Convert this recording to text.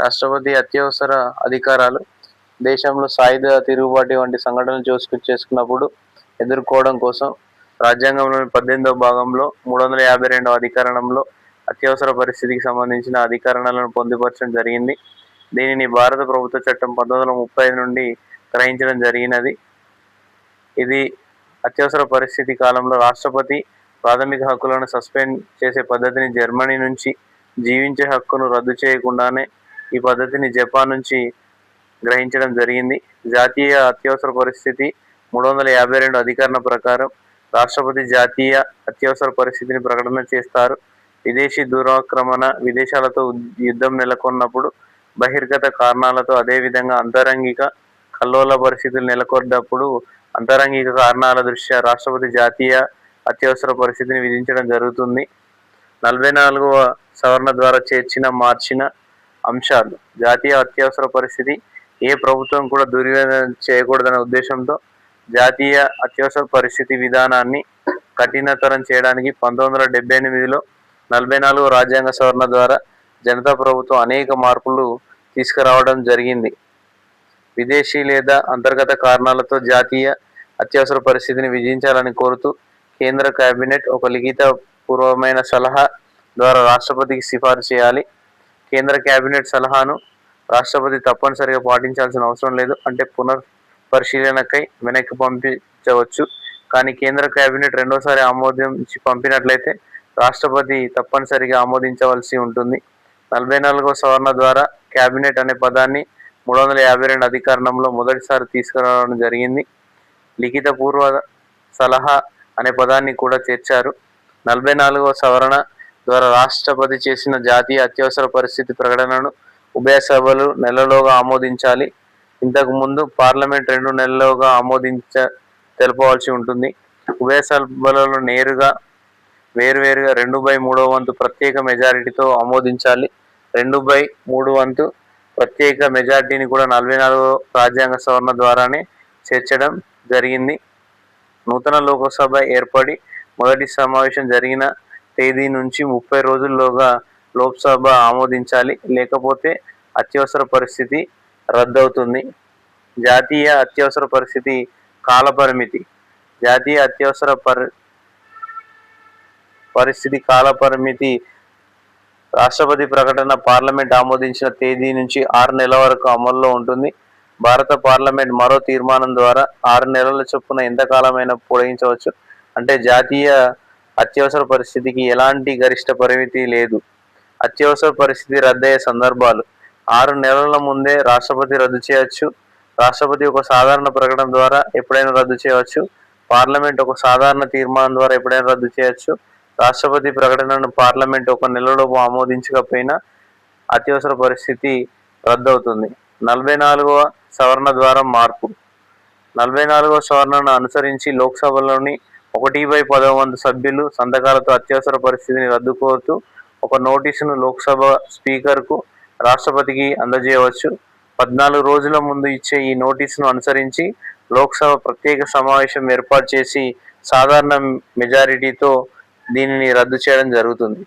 రాష్ట్రపతి అత్యవసర అధికారాలు దేశంలో సాయుధ తిరుగుబాటు వంటి సంఘటనలు చేసుకున్నప్పుడు ఎదుర్కోవడం కోసం రాజ్యాంగంలోని 18వ భాగంలో 352వ అధికరణంలో అత్యవసర పరిస్థితికి సంబంధించిన అధికరణలను పొందుపరచడం జరిగింది. దీనిని భారత ప్రభుత్వ చట్టం 1935 నుండి గ్రహించడం జరిగినది. ఇది అత్యవసర పరిస్థితి కాలంలో రాష్ట్రపతి ప్రాథమిక హక్కులను సస్పెండ్ చేసే పద్ధతిని జర్మనీ నుంచి, జీవించే హక్కును రద్దు చేయకుండానే ఈ పద్ధతిని జపాన్ నుంచి గ్రహించడం జరిగింది. జాతీయ అత్యవసర పరిస్థితి 352 అధికరణ ప్రకారం రాష్ట్రపతి జాతీయ అత్యవసర పరిస్థితిని ప్రకటన చేస్తారు. విదేశీ దురాక్రమణ, విదేశాలతో యుద్ధం నెలకొన్నప్పుడు, బహిర్గత కారణాలతో, అదేవిధంగా అంతరంగిక కల్లోల పరిస్థితులు నెలకొన్నప్పుడు అంతరంగిక కారణాల దృష్ట్యా రాష్ట్రపతి జాతీయ అత్యవసర పరిస్థితిని విధించడం జరుగుతుంది. 44వ సవరణ ద్వారా మార్చిన అంశాలు. జాతీయ అత్యవసర పరిస్థితి ఏ ప్రభుత్వం కూడా దుర్వినియోగం చేయకూడదనే ఉద్దేశంతో జాతీయ అత్యవసర పరిస్థితి విధానాన్ని కఠినతరం చేయడానికి 1978లో 44వ రాజ్యాంగ సవరణ ద్వారా జనతా ప్రభుత్వం అనేక మార్పులు తీసుకురావడం జరిగింది. విదేశీ లేదా అంతర్గత కారణాలతో జాతీయ అత్యవసర పరిస్థితిని విధించాలని కోరుతూ కేంద్ర కేబినెట్ ఒక లిఖిత పూర్వమైన సలహా ద్వారా రాష్ట్రపతికి సిఫారసు చేయాలి. కేంద్ర కేబినెట్ సలహాను రాష్ట్రపతి తప్పనిసరిగా పాటించాల్సిన అవసరం లేదు. అంటే పునఃపరిశీలనకై వెనక్కి పంపించవచ్చు. కానీ కేంద్ర కేబినెట్ రెండోసారి ఆమోదించి పంపినట్లయితే రాష్ట్రపతి తప్పనిసరిగా ఆమోదించవలసి ఉంటుంది. 44వ సవరణ ద్వారా కేబినెట్ అనే పదాన్ని 352 అధికరణంలో మొదటిసారి తీసుకురావడం జరిగింది. లిఖిత పూర్వ సలహా అనే పదాన్ని కూడా చేర్చారు. 44వ సవరణ ద్వారా రాష్ట్రపతి చేసిన జాతీయ అత్యవసర పరిస్థితి ప్రకటనను ఉభయ సభలు నెలలోగా ఆమోదించాలి. ఇంతకు ముందు పార్లమెంట్ 2 నెలల్లోగా తెలపవలసి ఉంటుంది. ఉభయ సభలలో నేరుగా వేరువేరుగా 2/3 వంతు ప్రత్యేక మెజారిటీతో ఆమోదించాలి. 2/3 వంతు ప్రత్యేక మెజారిటీని కూడా 44వ రాజ్యాంగ సవరణ ద్వారానే చేర్చడం జరిగింది. నూతన లోకసభ ఏర్పడి మొదటి సమావేశం జరిగిన తేదీ నుంచి 30 రోజుల్లోగా లోక్సభ ఆమోదించాలి. లేకపోతే అత్యవసర పరిస్థితి రద్దవుతుంది. జాతీయ అత్యవసర పరిస్థితి కాలపరిమితి. జాతీయ అత్యవసర పరిస్థితి కాలపరిమితి రాష్ట్రపతి ప్రకటన పార్లమెంట్ ఆమోదించిన తేదీ నుంచి 6 నెలల వరకు అమల్లో ఉంటుంది. భారత పార్లమెంట్ మరో తీర్మానం ద్వారా 6 నెలల చొప్పున ఎంతకాలమైనా పొడిగించవచ్చు. అంటే జాతీయ అత్యవసర పరిస్థితికి ఎలాంటి గరిష్ట పరిమితి లేదు. అత్యవసర పరిస్థితి రద్దయ్యే సందర్భాలు. 6 నెలల ముందే రాష్ట్రపతి రద్దు చేయవచ్చు. రాష్ట్రపతి ఒక సాధారణ ప్రకటన ద్వారా ఎప్పుడైనా రద్దు చేయవచ్చు. పార్లమెంట్ ఒక సాధారణ తీర్మానం ద్వారా ఎప్పుడైనా రద్దు చేయవచ్చు. రాష్ట్రపతి ప్రకటనను పార్లమెంట్ 1 నెలలోపు ఆమోదించకపోయినా అత్యవసర పరిస్థితి రద్దవుతుంది. 44వ సవరణ ద్వారా మార్పు. 44వ సవరణను అనుసరించి లోక్సభలోని 1/10వ వంతు సభ్యులు సంతకాలతో అత్యవసర పరిస్థితిని రద్దు కోరుతూ ఒక నోటీసును లోక్సభ స్పీకర్కు, రాష్ట్రపతికి అందజేయవచ్చు. 14 రోజుల ముందు ఇచ్చే ఈ నోటీసును అనుసరించి లోక్సభ ప్రత్యేక సమావేశం ఏర్పాటు చేసి సాధారణ మెజారిటీతో దీనిని రద్దు చేయడం జరుగుతుంది.